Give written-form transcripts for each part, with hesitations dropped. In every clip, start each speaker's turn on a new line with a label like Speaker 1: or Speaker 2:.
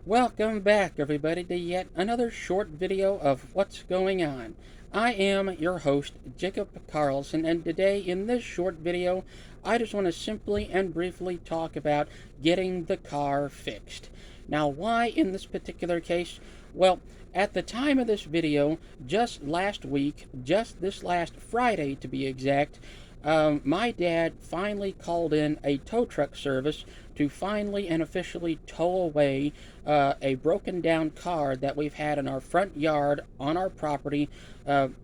Speaker 1: Welcome back, everybody, to yet another short video of what's going on. I am your host, Jacob Carlson, and today in this short video, I just want to simply and briefly talk about getting the car fixed. Now, why in this particular case? Well, at the time of this video, just last week, just this last Friday to be exact, my dad finally called in a tow truck service to finally and officially tow away a broken down car that we've had in our front yard on our property for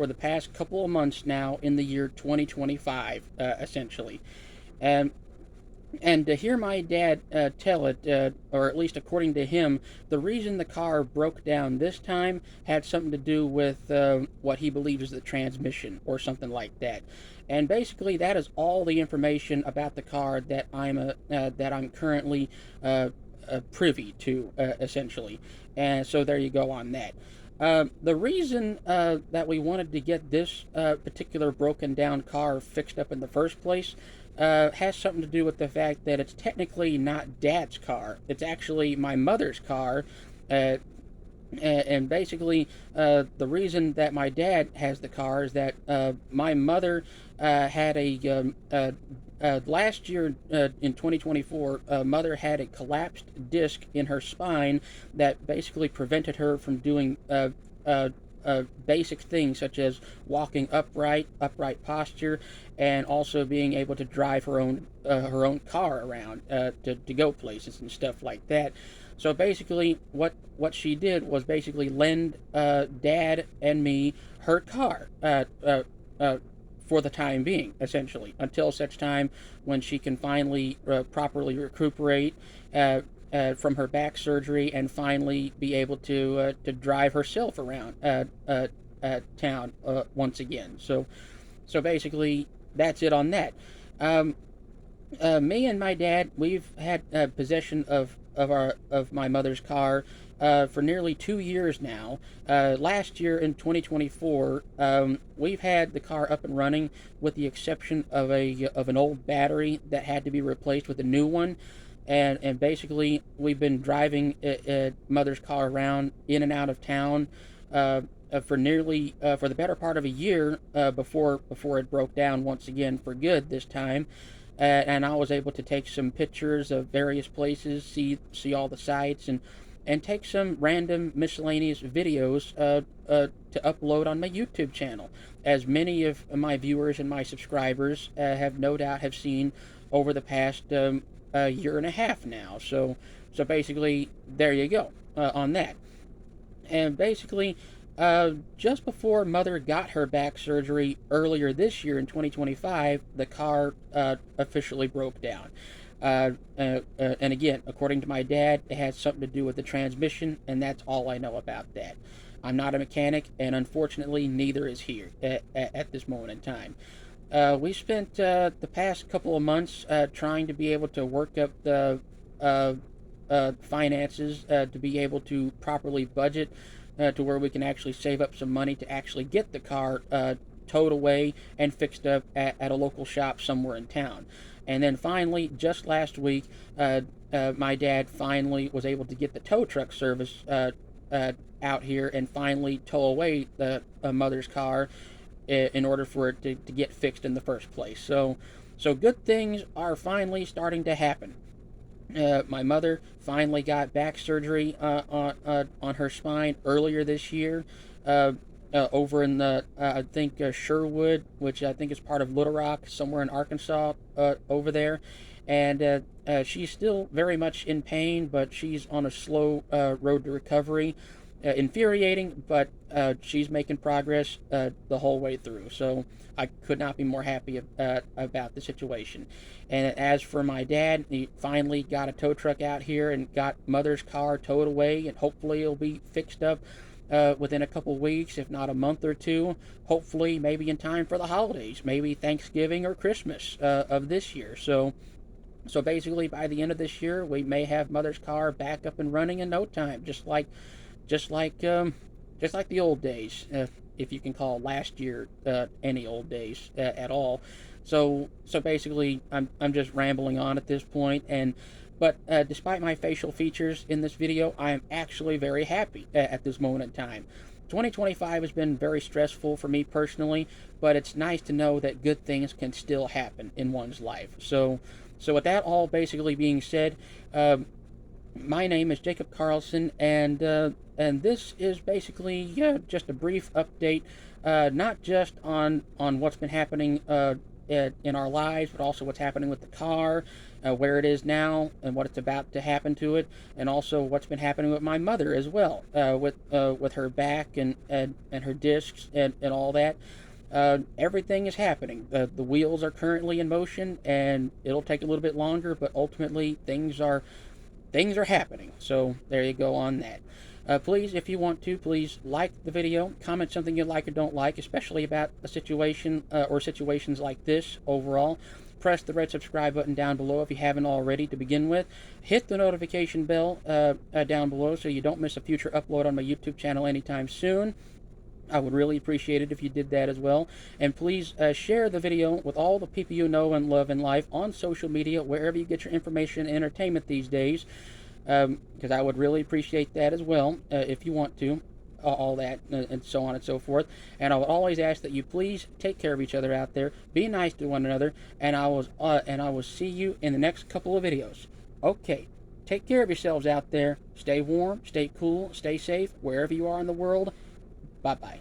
Speaker 1: the past couple of months now in the year 2025, essentially. And and to hear my dad tell it, or at least according to him, the reason the car broke down this time had something to do with what he believes is the transmission or something like that. And basically, that is all the information about the car that I'm currently privy to, essentially. And so there you go on that. The reason that we wanted to get this particular broken down car fixed up in the first place has something to do with the fact that it's technically not Dad's car. It's actually my mother's car. And basically, the reason that my dad has the car is that my mother had last year in 2024, mother had a collapsed disc in her spine that basically prevented her from doing basic things such as walking upright posture, and also being able to drive her own car around to go places and stuff like that. So basically, what she did was basically lend Dad and me her car for the time being, essentially, until such time when she can finally properly recuperate from her back surgery and finally be able to drive herself around town once again. So basically, that's it on that. Me and my dad, we've had possession of my mother's car for nearly 2 years now. Last year in 2024, we've had the car up and running, with the exception of an old battery that had to be replaced with a new one. And basically, we've been driving mother's car around in and out of town for the better part of a year before it broke down once again for good this time. And I was able to take some pictures of various places, see all the sights, and take some random miscellaneous videos to upload on my YouTube channel, as many of my viewers and my subscribers have no doubt have seen over the past a year and a half now. So basically, there you go on that. And basically, just before Mother got her back surgery earlier this year in 2025, the car officially broke down. And again, according to my dad, it has something to do with the transmission, and that's all I know about that. I'm not a mechanic, and unfortunately, neither is here at this moment in time. We spent the past couple of months trying to be able to work up the finances to be able to properly budget to where we can actually save up some money to actually get the car towed away and fixed up at a local shop somewhere in town. And then finally, just last week, my dad finally was able to get the tow truck service out here and finally tow away the mother's car in order for it to get fixed in the first place. So good things are finally starting to happen. My mother finally got back surgery on her spine earlier this year, over in the I think Sherwood, which I think is part of Little Rock, somewhere in Arkansas, over there. And she's still very much in pain, but she's on a slow road to recovery. Infuriating, but she's making progress the whole way through. So I could not be more happy about the situation. And as for my dad, he finally got a tow truck out here and got Mother's car towed away, and hopefully it'll be fixed up within a couple weeks, if not a month or two. Hopefully, maybe in time for the holidays, maybe Thanksgiving or Christmas of this year. So basically, by the end of this year, we may have Mother's car back up and running in no time, just like the old days, if you can call last year any old days at all. So basically, I'm just rambling on at this point, and But despite my facial features in this video, I am actually very happy at this moment in time. 2025 has been very stressful for me personally, but it's nice to know that good things can still happen in one's life. So with that all basically being said, my name is Jacob Carlson, and this is basically just a brief update, not just on what's been happening in our lives, but also what's happening with the car, where it is now, and what it's about to happen to it, and also what's been happening with my mother as well, with her back and her discs and all that. Everything is happening. The wheels are currently in motion, and it'll take a little bit longer, but ultimately things are happening. So there you go on that. Please, if you want to, please like the video, comment something you like or don't like, especially about a situation or situations like this overall. Press the red subscribe button down below if you haven't already to begin with. Hit the notification bell down below so you don't miss a future upload on my YouTube channel anytime soon. I would really appreciate it if you did that as well. And please share the video with all the people you know and love in life on social media, wherever you get your information and entertainment these days, because I would really appreciate that as well if you want to, all that and so on and so forth. And I would always ask that you please take care of each other out there, be nice to one another, and I will see you in the next couple of videos. Okay, take care of yourselves out there. Stay warm, stay cool, stay safe, wherever you are in the world. Bye-bye.